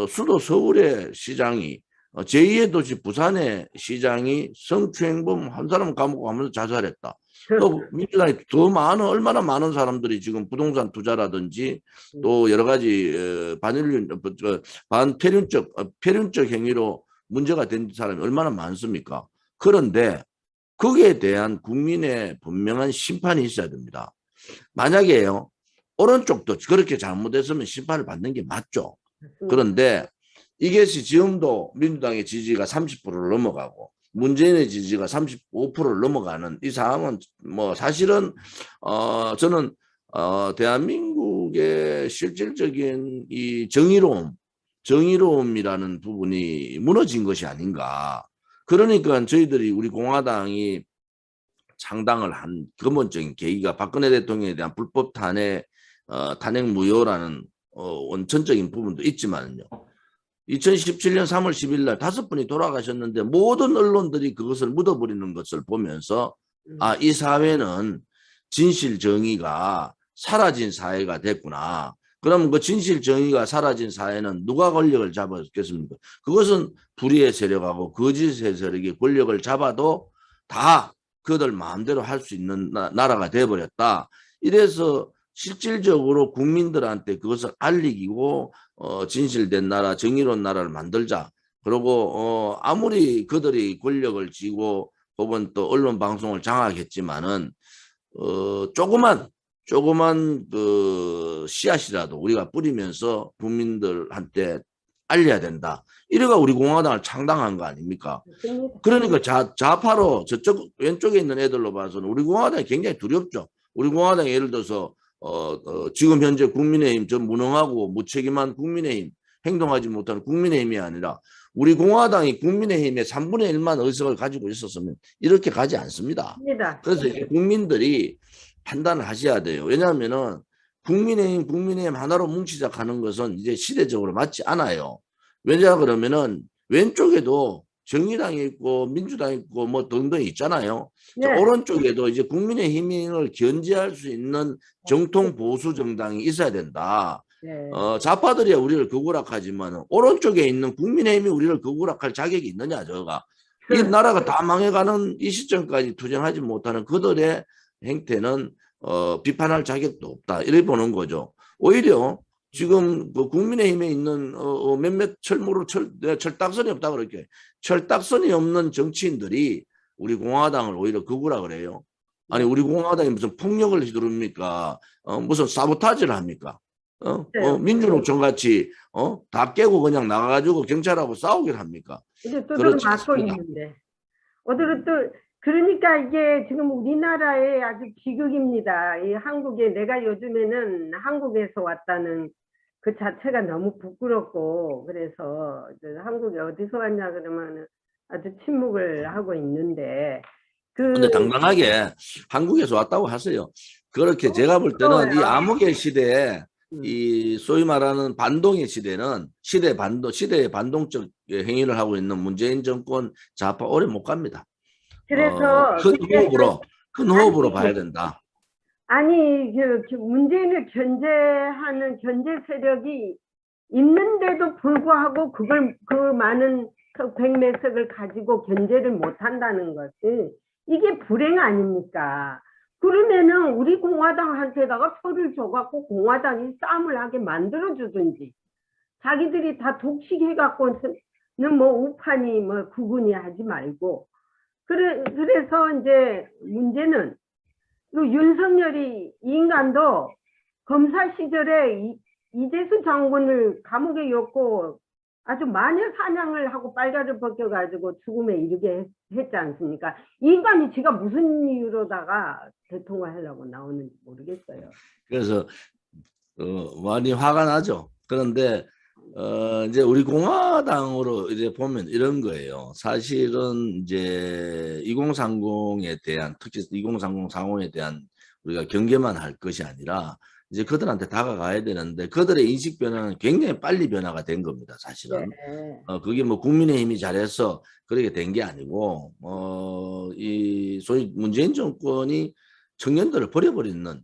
수도 서울의 시장이 제2의 도시 부산의 시장이 성추행범 한 사람 감옥 가면서 자살했다. 또 민주당이 더 많은 얼마나 많은 사람들이 지금 부동산 투자라든지 또 여러 가지 폐륜적 행위로 문제가 된 사람이 얼마나 많습니까? 그런데 거기에 대한 국민의 분명한 심판이 있어야 됩니다. 만약에요, 오른쪽도 그렇게 잘못했으면 심판을 받는 게 맞죠. 그런데 이것이 지금도 민주당의 지지가 30%를 넘어가고 문재인의 지지가 35%를 넘어가는 이 상황은 뭐 사실은 저는 대한민국의 실질적인 이 정의로움이라는 부분이 무너진 것이 아닌가. 그러니까 저희들이 우리 공화당이 창당을 한 근본적인 계기가 박근혜 대통령에 대한 불법 탄핵 무효라는 원천적인 부분도 있지만요. 2017년 3월 10일 날 5분이 돌아가셨는데 모든 언론들이 그것을 묻어버리는 것을 보면서 이 사회는 진실 정의가 사라진 사회가 됐구나. 그러면 그 진실 정의가 사라진 사회는 누가 권력을 잡았겠습니까? 그것은 불의의 세력하고 거짓의 세력이 권력을 잡아도 다 그들 마음대로 할 수 있는 나라가 돼버렸다. 이래서 실질적으로 국민들한테 그것을 알리고 진실된 나라, 정의로운 나라를 만들자. 그리고 아무리 그들이 권력을 쥐고 혹은 또 언론 방송을 장악했지만은 조그만 그 씨앗이라도 우리가 뿌리면서 국민들한테 알려야 된다. 이래가 우리 공화당을 창당한 거 아닙니까? 그러니까 좌파로 저쪽 왼쪽에 있는 애들로 봐서는 우리 공화당이 굉장히 두렵죠. 우리 공화당이 예를 들어서 지금 현재 국민의힘 저 무능하고 무책임한 국민의힘 행동하지 못하는 국민의힘이 아니라 우리 공화당이 국민의힘의 3분의 1만 의석을 가지고 있었으면 이렇게 가지 않습니다. 그래서 이제 국민들이 판단을 하셔야 돼요. 왜냐하면은 국민의힘 하나로 뭉치자 하는 것은 이제 시대적으로 맞지 않아요. 왜냐 그러면은 왼쪽에도 정의당이 있고 민주당이 있고 뭐 등등 있잖아요. 네. 오른쪽에도 이제 국민의힘을 견제할 수 있는 정통 보수 정당이 있어야 된다. 네. 좌파들이야 우리를 극우락하지만 오른쪽에 있는 국민의힘이 우리를 극우락할 자격이 있느냐 저가. 이 나라가 다 망해가는 이 시점까지 투쟁하지 못하는 그들의 행태는 비판할 자격도 없다. 이렇게 보는 거죠. 오히려 지금 그 국민의힘에 있는 몇몇 철딱선이 없다 그렇게 철딱선이 없는 정치인들이 우리 공화당을 오히려 극우라 그래요. 아니 우리 공화당이 무슨 폭력을 휘두릅니까? 무슨 사보타지를 합니까? 민주노총 같이 다 깨고 그냥 나가가지고 경찰하고 싸우길 합니까? 그렇지 않습니다. 그러니까 이게 지금 우리나라의 아주 비극입니다. 이 한국에 내가 요즘에는 한국에서 왔다는 그 자체가 너무 부끄럽고 그래서 한국에 어디서 왔냐 그러면 아주 침묵을 하고 있는데 근데 당당하게 한국에서 왔다고 하세요. 그렇게 제가 볼 때는 이 암흑의 시대에 이 소위 말하는 반동의 시대는 시대의 반동적 행위를 하고 있는 문재인 정권 좌파 오래 못 갑니다. 그래서 큰 호흡으로 봐야 된다. 아니 그 문재인을 견제하는 견제 세력이 있는데도 불구하고 그걸 그 많은 백몇 석을 가지고 견제를 못한다는 것은 이게 불행 아닙니까? 그러면은 우리 공화당한테다가 표를 줘갖고 공화당이 싸움을 하게 만들어주든지 자기들이 다 독식해갖고는 뭐 우판이 뭐 구분이 하지 말고 그래서 이제 문제는 윤석열이 이 인간도 검사 시절에 이재수 장군을 감옥에 였고 아주 마녀 사냥을 하고 빨가를 벗겨가지고 죽음에 이르게 했지 않습니까? 이 인간이 지가 무슨 이유로다가 대통령 하려고 나오는지 모르겠어요. 그래서 많이 화가 나죠. 그런데 이제 우리 공화당으로 이제 보면 이런 거예요. 사실은 이제 2030에 대한 특히 2030 상호에 대한 우리가 경계만 할 것이 아니라 이제 그들한테 다가가야 되는데 그들의 인식 변화는 굉장히 빨리 변화가 된 겁니다. 사실은. 네. 그게 뭐 국민의힘이 잘해서 그렇게 된 게 아니고 이 소위 문재인 정권이 청년들을 버려버리는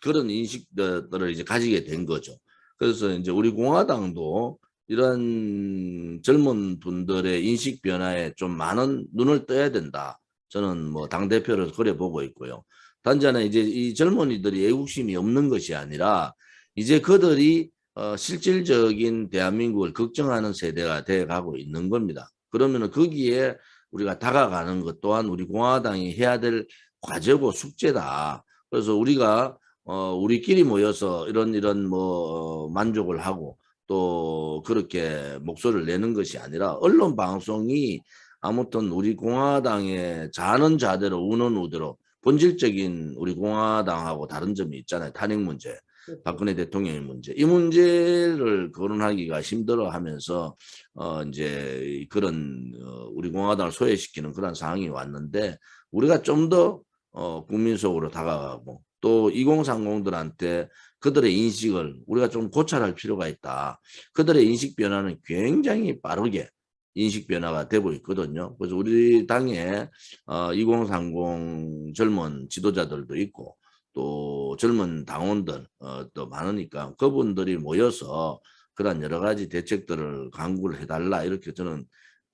그런 인식들을 이제 가지게 된 거죠. 그래서 이제 우리 공화당도 이런 젊은 분들의 인식 변화에 좀 많은 눈을 떠야 된다. 저는 뭐 당대표로서 그래 보고 있고요. 단지 하나 이제 이 젊은이들이 애국심이 없는 것이 아니라 이제 그들이 실질적인 대한민국을 걱정하는 세대가 돼 가고 있는 겁니다. 그러면은 거기에 우리가 다가가는 것 또한 우리 공화당이 해야 될 과제고 숙제다. 그래서 우리가 우리끼리 모여서 이런 뭐 만족을 하고 또 그렇게 목소리를 내는 것이 아니라 언론 방송이 아무튼 우리 공화당의 자는 자대로 우는 우대로 본질적인 우리 공화당하고 다른 점이 있잖아요. 탄핵 문제, 박근혜 대통령의 문제. 이 문제를 거론하기가 힘들어하면서 이제 그런 우리 공화당을 소외시키는 그런 상황이 왔는데 우리가 좀 더 국민 속으로 다가가고 또 2030들한테 그들의 인식을 우리가 좀 고찰할 필요가 있다. 그들의 인식 변화는 굉장히 빠르게 인식 변화가 되고 있거든요. 그래서 우리 당에 2030 젊은 지도자들도 있고 또 젊은 당원들 또 많으니까 그분들이 모여서 그런 여러 가지 대책들을 강구를 해달라 이렇게 저는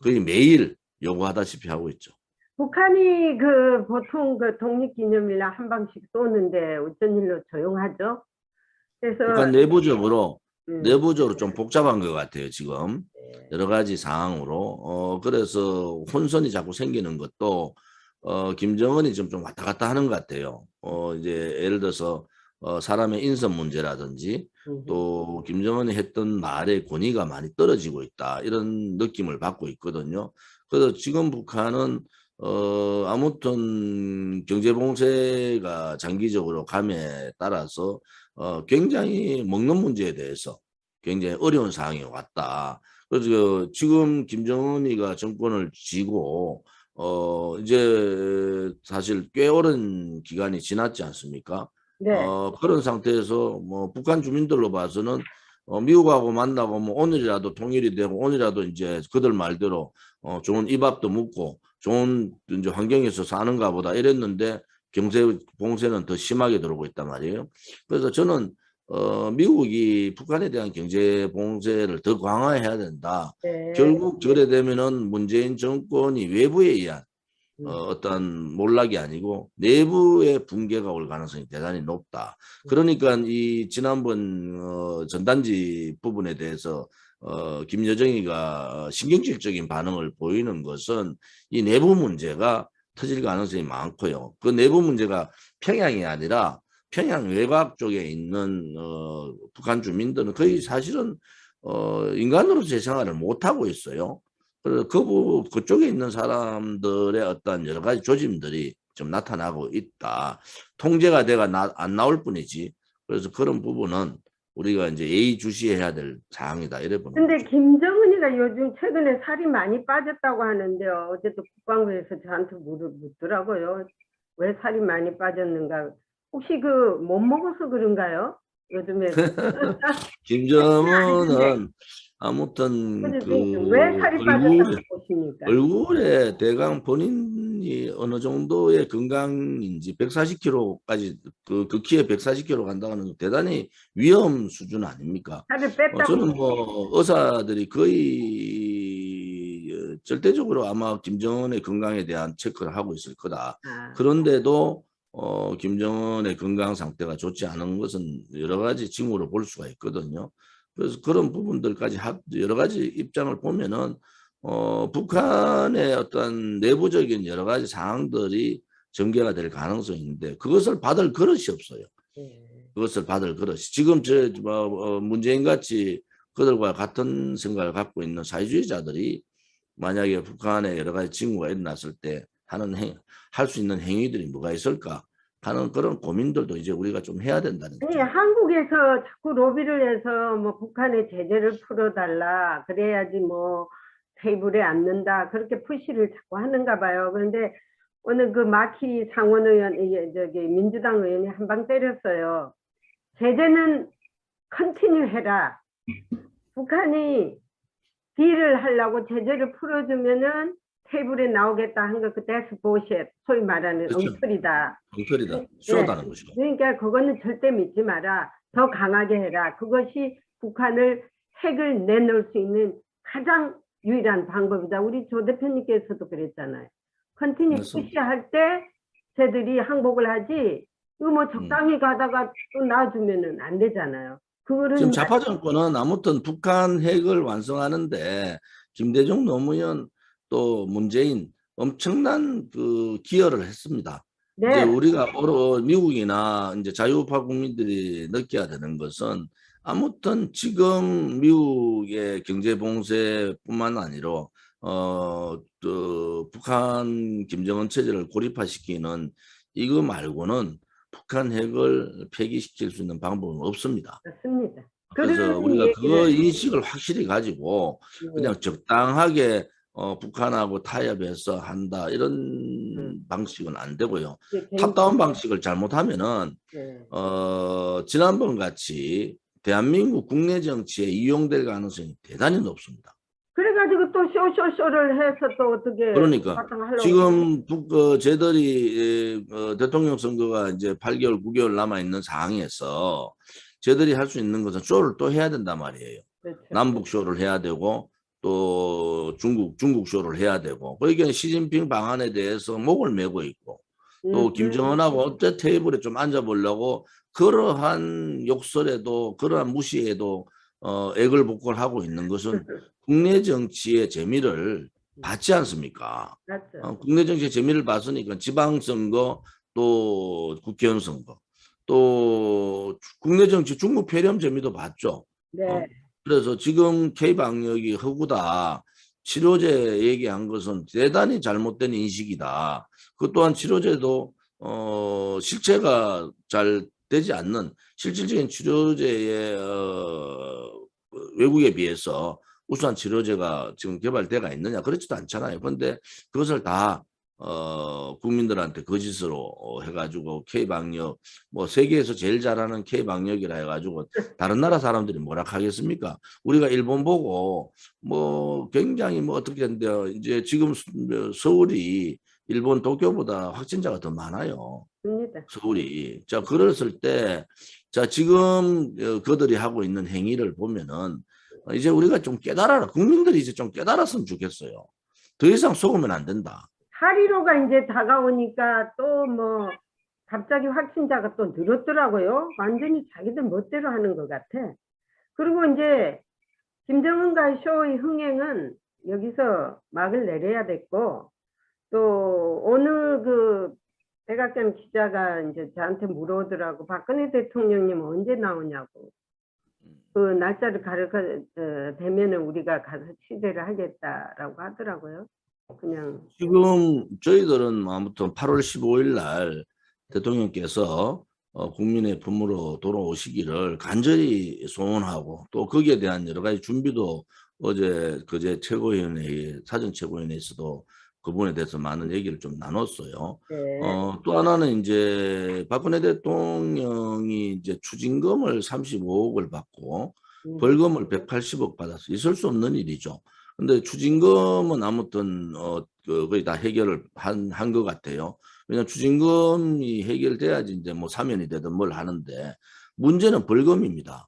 거의 매일 요구하다시피 하고 있죠. 북한이 그 보통 그 독립기념일날 한 방씩 쏘는데 어쩐 일로 조용하죠? 그래서 북한 내부적으로 좀 복잡한 것 같아요, 지금. 여러 가지 상황으로. 그래서 혼선이 자꾸 생기는 것도, 김정은이 좀 왔다 갔다 하는 것 같아요. 이제 예를 들어서, 사람의 인선 문제라든지, 또 김정은이 했던 말의 권위가 많이 떨어지고 있다. 이런 느낌을 받고 있거든요. 그래서 지금 북한은, 아무튼 경제봉쇄가 장기적으로 감에 따라서 굉장히 먹는 문제에 대해서 굉장히 어려운 상황이 왔다. 그래서 지금 김정은이가 정권을 쥐고 이제 사실 꽤 오랜 기간이 지났지 않습니까? 네. 그런 상태에서 뭐 북한 주민들로 봐서는 미국하고 만나고 뭐 오늘이라도 통일이 되고 오늘이라도 이제 그들 말대로 좋은 입밥도 묻고 좋은 이제 환경에서 사는가 보다 이랬는데 경제 봉쇄는 더 심하게 들어오고 있단 말이에요. 그래서 저는 미국이 북한에 대한 경제 봉쇄를 더 강화해야 된다. 네. 결국 저래 되면은 문재인 정권이 외부에 의한 어떤 몰락이 아니고 내부의 붕괴가 올 가능성이 대단히 높다. 그러니까 이 지난번 전단지 부분에 대해서 김여정이가 신경질적인 반응을 보이는 것은 이 내부 문제가 터질 가능성이 많고요. 그 내부 문제가 평양이 아니라 평양 외곽 쪽에 있는 북한 주민들은 거의 사실은 인간으로서의 생활을 못하고 있어요. 그래서 그쪽에 있는 사람들의 어떤 여러 가지 조짐들이 좀 나타나고 있다. 통제가 안 나올 뿐이지. 그래서 그런 부분은 우리가 이제 예의주시해야 될 사항이다. 이래 보는 근데 거죠. 김정은이가 요즘 최근에 살이 많이 빠졌다고 하는데요. 어제도 국방부에서 저한테 묻더라고요. 왜 살이 많이 빠졌는가. 혹시 그 못 먹어서 그런가요? 요즘에도. 김정은은 아무튼 그래서 왜 살이 빠졌다고 보십니까? 얼굴에 대강 본인이 어느 정도의 건강인지 140kg까지 그 키에 140kg 간다는 건 대단히 위험 수준 아닙니까? 살을 뺐다고. 저는 뭐 의사들이 거의 절대적으로 아마 김정은의 건강에 대한 체크를 하고 있을 거다. 아, 그런데도 김정은의 건강 상태가 좋지 않은 것은 여러 가지 징후로 볼 수가 있거든요. 그래서 그런 부분들까지 여러 가지 입장을 보면은 북한의 어떤 내부적인 여러 가지 상황들이 전개가 될 가능성이 있는데 그것을 받을 그릇이 없어요. 예. 그것을 받을 그릇이. 지금 문재인 같이 그들과 같은 생각을 갖고 있는 사회주의자들이 만약에 북한에 여러 가지 징후가 일어났을 때 할 수 있는 행위들이 뭐가 있을까 하는 그런 고민들도 이제 우리가 좀 해야 된다는 아니, 거죠. 한국에서 자꾸 로비를 해서 뭐 북한의 제재를 풀어달라. 그래야지 뭐 테이블에 앉는다. 그렇게 푸시를 자꾸 하는가 봐요. 그런데 오늘 그 마키 상원의원, 이게 저기 민주당 의원이 한 방 때렸어요. 제재는 컨티뉴 해라. 북한이 딜을 하려고 제재를 풀어주면은 테이블에 나오겠다 한 거 그때서 보셋 소위 말하는 그렇죠. 엉터리다. 엉터리다. 네. 쇼다는 것이죠. 그러니까 그거는 절대 믿지 마라. 더 강하게 해라. 그것이 북한을 핵을 내놓을 수 있는 가장 유일한 방법이다. 우리 조 대표님께서도 그랬잖아요. 컨티뉴 맞습니다. 푸시할 때 쟤들이 항복을 하지. 이거 뭐 적당히 가다가 또 놔주면은 안 되잖아요. 그거를 지금 좌파 정권은 아무튼 북한 핵을 완성하는데 김대중 노무현 또 문재인 엄청난 그 기여를 했습니다. 네. 이제 우리가 미국이나 이제 자유우파 국민들이 느껴야 되는 것은 아무튼 지금 미국의 경제 봉쇄뿐만 아니라 또 북한 김정은 체제를 고립화시키는 이거 말고는 북한 핵을 폐기시킬 수 있는 방법은 없습니다. 맞습니다. 그래서 우리가 그 인식을 확실히 가지고 그냥 적당하게 북한하고 타협해서 한다 이런 방식은 안 되고요. 탑다운 방식을 잘못하면은 지난번 같이 대한민국 국내 정치에 이용될 가능성이 대단히 높습니다. 그래가지고 또 쇼쇼쇼를 해서 또 어떻게 그러니까 지금 쟤들이 대통령 선거가 이제 8개월 9개월 남아 있는 상황에서 쟤들이 할 수 있는 것은 쇼를 또 해야 된단 말이에요. 그렇죠. 남북 쇼를 해야 되고 또 중국 쇼를 해야 되고 그러니까 시진핑 방안에 대해서 목을 메고 있고 또 김정은하고 어째 테이블에 좀 앉아보려고 그러한 욕설에도 그러한 무시에도 애걸복걸하고 있는 것은 국내 정치의 재미를 받지 않습니까? 국내 정치의 재미를 봤으니까 지방선거 또 국회의원 선거 또 국내 정치 중국 폐렴 재미도 봤죠. 네. 그래서 지금 K방역이 허구다. 치료제 얘기한 것은 대단히 잘못된 인식이다. 그 또한 치료제도 실체가 잘 되지 않는 실질적인 치료제의 외국에 비해서 우수한 치료제가 지금 개발되어 있느냐 그렇지도 않잖아요. 그런데 그것을 다 국민들한테 거짓으로 해가지고 K방역 뭐 세계에서 제일 잘하는 K방역이라 해가지고 다른 나라 사람들이 뭐라 하겠습니까? 우리가 일본 보고 뭐 굉장히 뭐 어떻게 했는데요. 이제 지금 서울이 일본 도쿄보다 확진자가 더 많아요. 서울이. 자, 그랬을 때, 자, 지금 그들이 하고 있는 행위를 보면은 이제 우리가 좀 깨달아라. 국민들이 이제 좀 깨달았으면 좋겠어요. 더 이상 속으면 안 된다. 8.15가 이제 다가오니까 또 뭐 갑자기 확진자가 또 늘었더라고요. 완전히 자기들 멋대로 하는 것 같아. 그리고 이제 김정은과의 쇼의 흥행은 여기서 막을 내려야 됐고 또 오늘 그 백악관 기자가 이제 저한테 물어오더라고. 박근혜 대통령님 언제 나오냐고. 그 날짜를 되면은 우리가 가서 취재를 하겠다라고 하더라고요. 그냥 지금 저희들은 아무튼 8월 15일 날 대통령께서 국민의 품으로 돌아오시기를 간절히 소원하고 또 거기에 대한 여러 가지 준비도 어제 그제 최고위원회 사전 최고위원회에서도 그 부분에 대해서 많은 얘기를 좀 나눴어요. 네. 또 하나는 이제 박근혜 대통령이 이제 추징금을 35억을 받고 벌금을 180억 받아서 있을 수 없는 일이죠. 근데 추징금은 아무튼 거의 다 해결을 한 것 같아요. 왜냐하면 추징금이 해결돼야지 이제 뭐 사면이 되든 뭘 하는데 문제는 벌금입니다.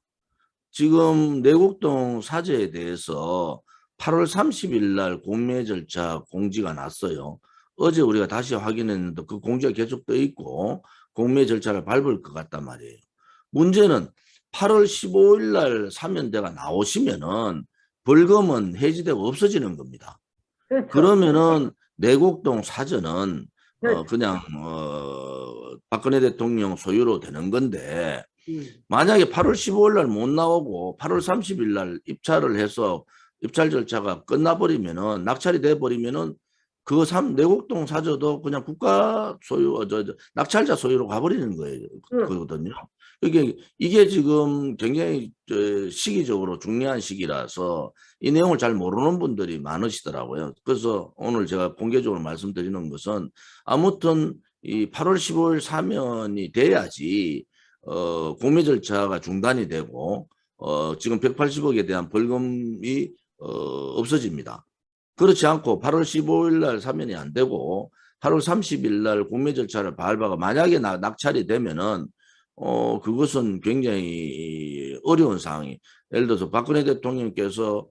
지금 내곡동 사저에 대해서 8월 30일 날 공매 절차 공지가 났어요. 어제 우리가 다시 확인했는데 그 공지가 계속 떠 있고 공매 절차를 밟을 것 같단 말이에요. 문제는 8월 15일 날 사면대가 나오시면은 벌금은 해지되고 없어지는 겁니다. 그렇죠. 그러면은 내곡동 사저는 그렇죠. 그냥 박근혜 대통령 소유로 되는 건데 음. 만약에 8월 15일 날 못 나오고 8월 30일 날 입찰을 해서 입찰 절차가 끝나버리면은 낙찰이 돼버리면은 그 내곡동 사저도 그냥 국가 소유, 낙찰자 소유로 가버리는 거예요. 거든요. 이게 지금 굉장히 시기적으로 중요한 시기라서 이 내용을 잘 모르는 분들이 많으시더라고요. 그래서 오늘 제가 공개적으로 말씀드리는 것은 아무튼 이 8월 15일 사면이 돼야지 공매 절차가 중단이 되고 지금 180억에 대한 벌금이 없어집니다. 그렇지 않고 8월 15일 날 사면이 안 되고 8월 30일 날 공매 절차를 밟아가 만약에 낙찰이 되면은 그것은 굉장히 어려운 상황이, 예를 들어서 박근혜 대통령께서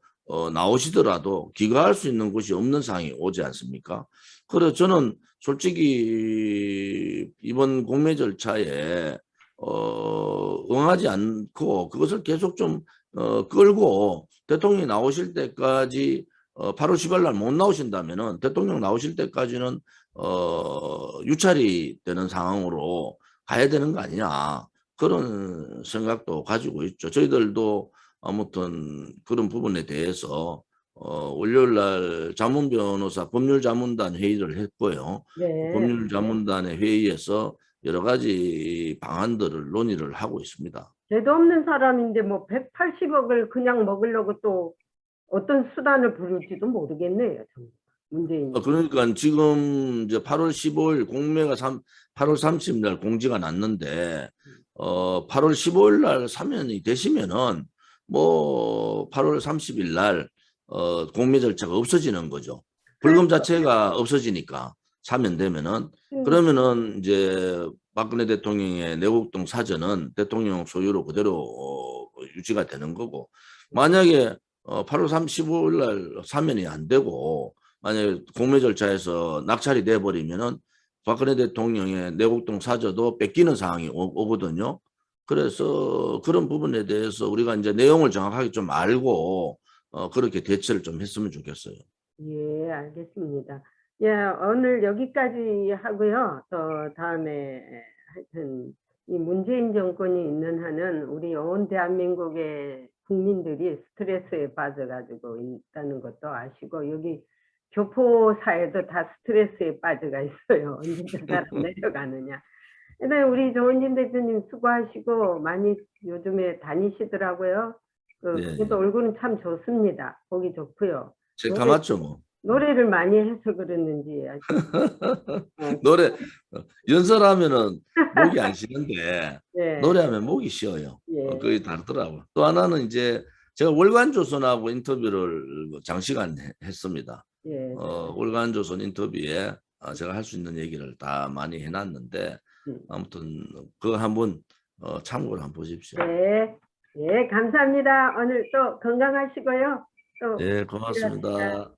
나오시더라도 귀가할 수 있는 곳이 없는 상황이 오지 않습니까? 그래서 저는 솔직히 이번 공매 절차에 응하지 않고 그것을 계속 좀 끌고 대통령이 나오실 때까지 8월 10일 날 못 나오신다면은 대통령 나오실 때까지는 유찰이 되는 상황으로 가야 되는 거 아니냐, 그런 생각도 가지고 있죠. 저희들도 아무튼 그런 부분에 대해서 월요일 날 자문변호사 법률자문단 회의를 했고요. 네. 법률자문단의 회의에서 여러 가지 방안들을 논의를 하고 있습니다. 죄도 없는 사람인데 뭐 180억을 그냥 먹으려고 또 어떤 수단을 부를지도 모르겠네요. 문재인. 그러니까 지금 이제 8월 15일 공매가 8월 30일 날 공지가 났는데 8월 15일 날 사면이 되시면은 뭐 8월 30일 날 공매 절차가 없어지는 거죠. 벌금 자체가 없어지니까 사면되면은, 그러면은 이제 박근혜 대통령의 내곡동 사저는 대통령 소유로 그대로 유지가 되는 거고, 만약에 8월 15일 날 사면이 안 되고 만약에 공매 절차에서 낙찰이 돼 버리면은 박근혜 대통령의 내곡동 사저도 뺏기는 상황이 오거든요. 그래서 그런 부분에 대해서 우리가 이제 내용을 정확하게 좀 알고 그렇게 대처를 좀 했으면 좋겠어요. 예, 알겠습니다. 예, 오늘 여기까지 하고요. 또 다음에 하여튼 이 문재인 정권이 있는 한은 우리 온 대한민국의 국민들이 스트레스에 빠져가지고 있다는 것도 아시고, 여기 교포 사회도 다 스트레스에 빠져가 있어요. 언제 사람 내려가느냐. 근데 우리 조은진 대표님 수고하시고 많이 요즘에 다니시더라고요. 그래도 얼굴은 참 좋습니다. 보기 좋고요. 제가 맞죠 뭐. 노래를 많이 해서 그랬는지 노래 연설하면은 목이 안 쉬는데 네. 노래하면 목이 쉬어요. 예. 그게 다르더라고요. 또 하나는 이제 제가 월간조선하고 인터뷰를 장시간 했습니다. 예. 월간조선 인터뷰에 제가 할 수 있는 얘기를 다 많이 해놨는데 아무튼 그거 한번 참고를 한번 보십시오. 네. 예, 감사합니다. 오늘 또 건강하시고요. 또 네, 고맙습니다.